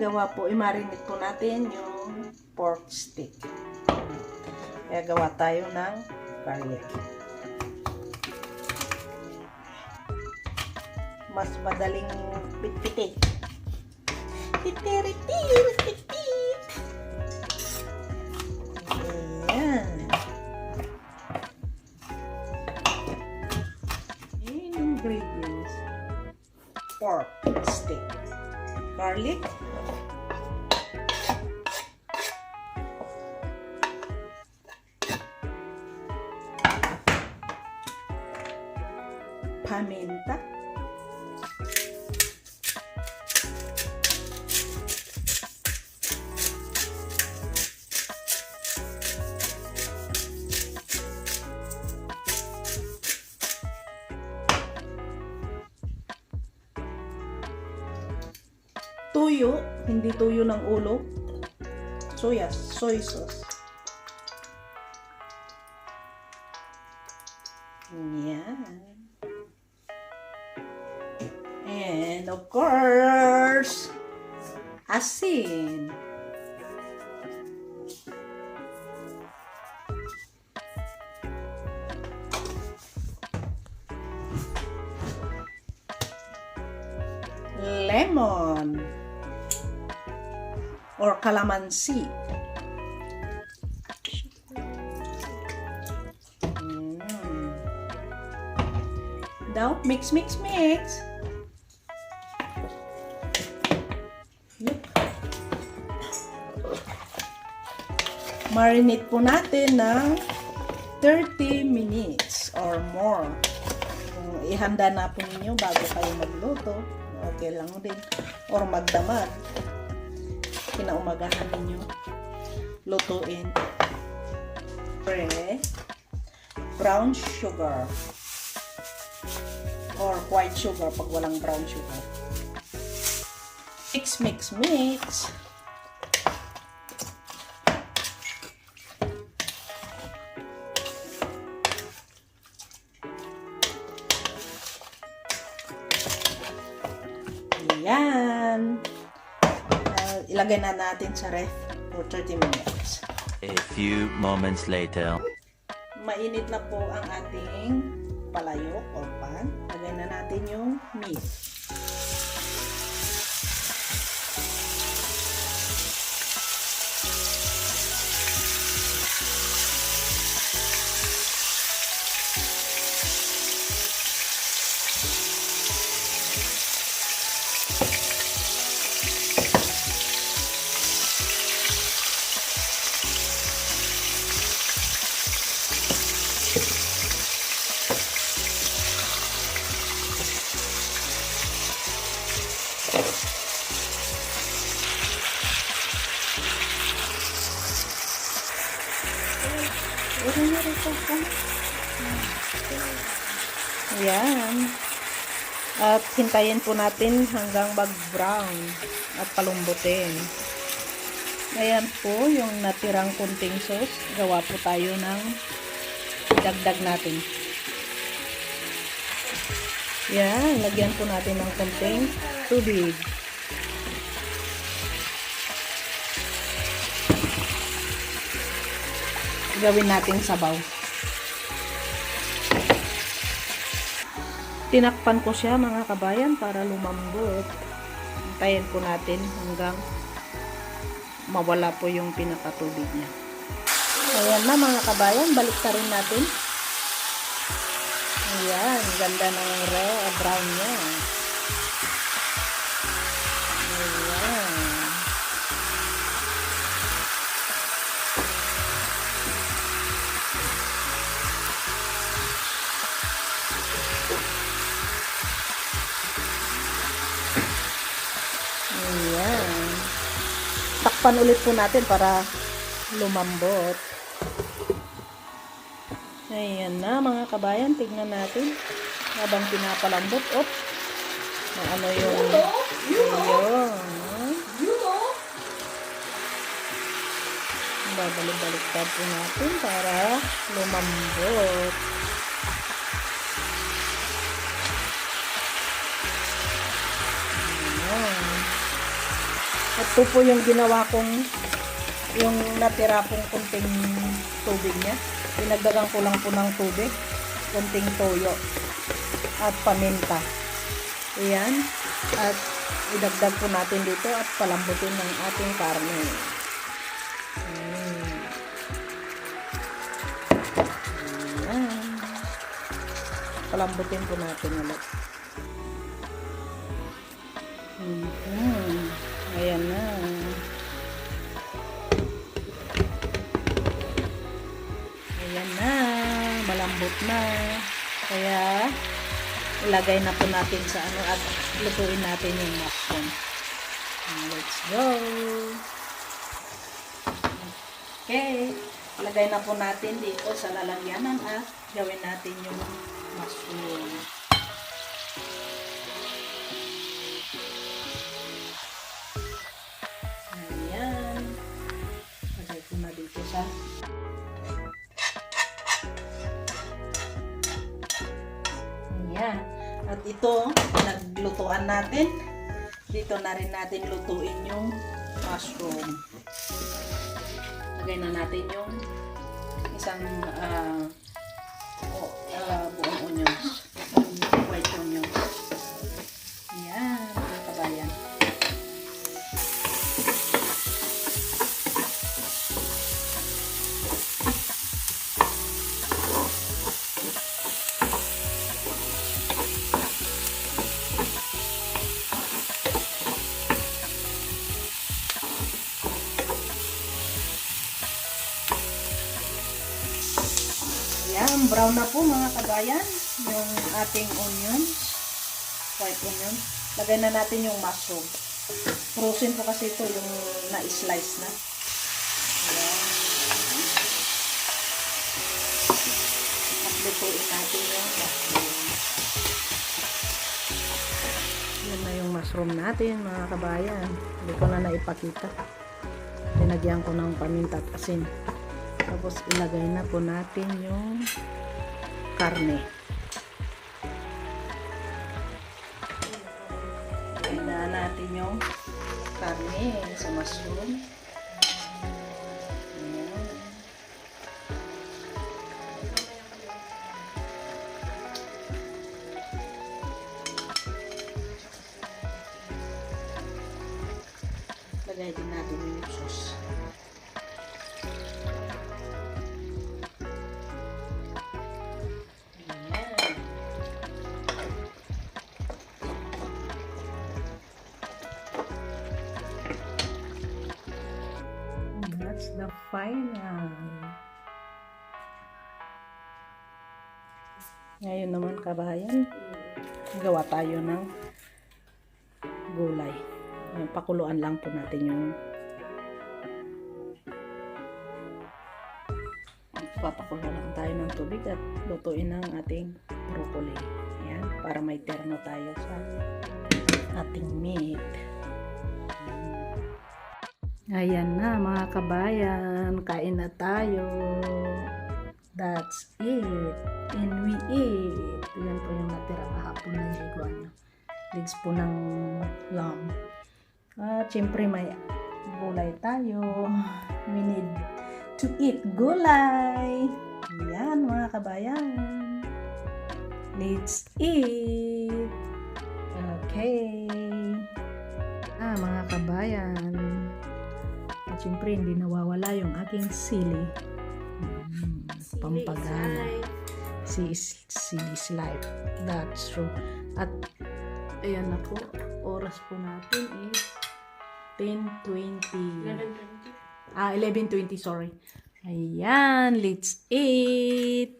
gawa po, i-marinate po natin yung pork stick. Kaya gawa tayo ng garlic. Mas madaling pitpitin. Pitiritir. Ayan. Ingredients. Pork stick. Garlic. Paminta. Tuyo, hindi tuyo ng ulo. Soy sauce. Yan. And of course, asin. Lemon or calamansi. Now, mix. Look. Marinate po natin ng 30 minutes or more. Ihanda na po ninyo bago kayo magluto. Okay lang din. Or magdamag. Kinaumagahan ninyo. Lutuin. Brown sugar. Or white sugar pag walang brown sugar. Mix. Ayan. Ilagay na natin sa ref for 30 minutes. A few moments later. Mainit na po ang ating palayok or pan. Lagay na natin yung meat. Ayan. At hintayin po natin hanggang mag-brown at palumbutin. Ayan po yung natirang kunting sauce. Gawa po tayo ng dagdag natin. Ayan. Lagyan po natin ng kunting tubig. Gawin natin sabaw. Tinakpan ko siya mga kabayan para lumambot. Hintayin po natin hanggang mawala po yung pinakatubig niya. Ayan na mga kabayan, balik na rin natin. Ayan, ganda ng brown niya. Ayan. Ayan. Takpan ulit po natin para lumambot. Ayan na mga kabayan. Tignan natin. Habang pinapalambot. Op. Na ano yung... Ayun. Babalik-baliktad po natin para lumambot. At Ito po yung ginawa kong, yung natira pong kunting tubig niya. Pinagdagan ko lang po ng tubig, kunting toyo, at paminta. Ayan. At idagdag po natin dito at palambutin ng ating karne. Ayan. Palambutin po natin ulit. Ayan na. Ayan na. Malambot na. Kaya, ilagay na po natin sa ano at lutuin natin yung mushroom. Let's go. Okay. Ilagay na po natin dito sa lalagyanan at gawin natin yung mushroom. Ayan. Lagay ko na dito sa ayan. At ito, naglutuan natin. Dito na rin natin lutuin yung mushroom. Lagay na natin yung isang buong onions. White onions. Ayan, mga kabayan. Ayan, brown na po mga kabayan yung ating onions, white onions. Lagay na natin yung mushroom. Frozen po kasi ito yung na-slice na. Ayan. At lutuin natin yung mushroom. Yan na yung mushroom natin mga kabayan. Hindi ko na naipakita. Tinagyan ko ng paminta at asin. Tapos ilagay na po natin yung karne. Ilagay na natin yung karne sa mushroom. Ayan. Lagay din natin yung sauce. That's the final. Ngayon naman kabayan, gawa tayo ng gulay. Ayan, pakuluan lang po natin yung papakulo lang tayo ng tubig at lutuin ang ating broccoli. Ayan, para may terno tayo sa ating meat. Ayan na mga kabayan, kain na tayo. That's it. And we eat. Yan po yung natira kahapon na higwa nyo. Legs po ng lamb. At syempre may gulay tayo. We need to eat gulay. Yan mga kabayan. Let's eat. Okay. Mga kabayan. At syempre, hindi nawawala yung aking sili. Pampagana. Sili's life. That's true. At, ayan na po. Oras po natin is 10:20. 11:20, sorry. Ayan, let's eat.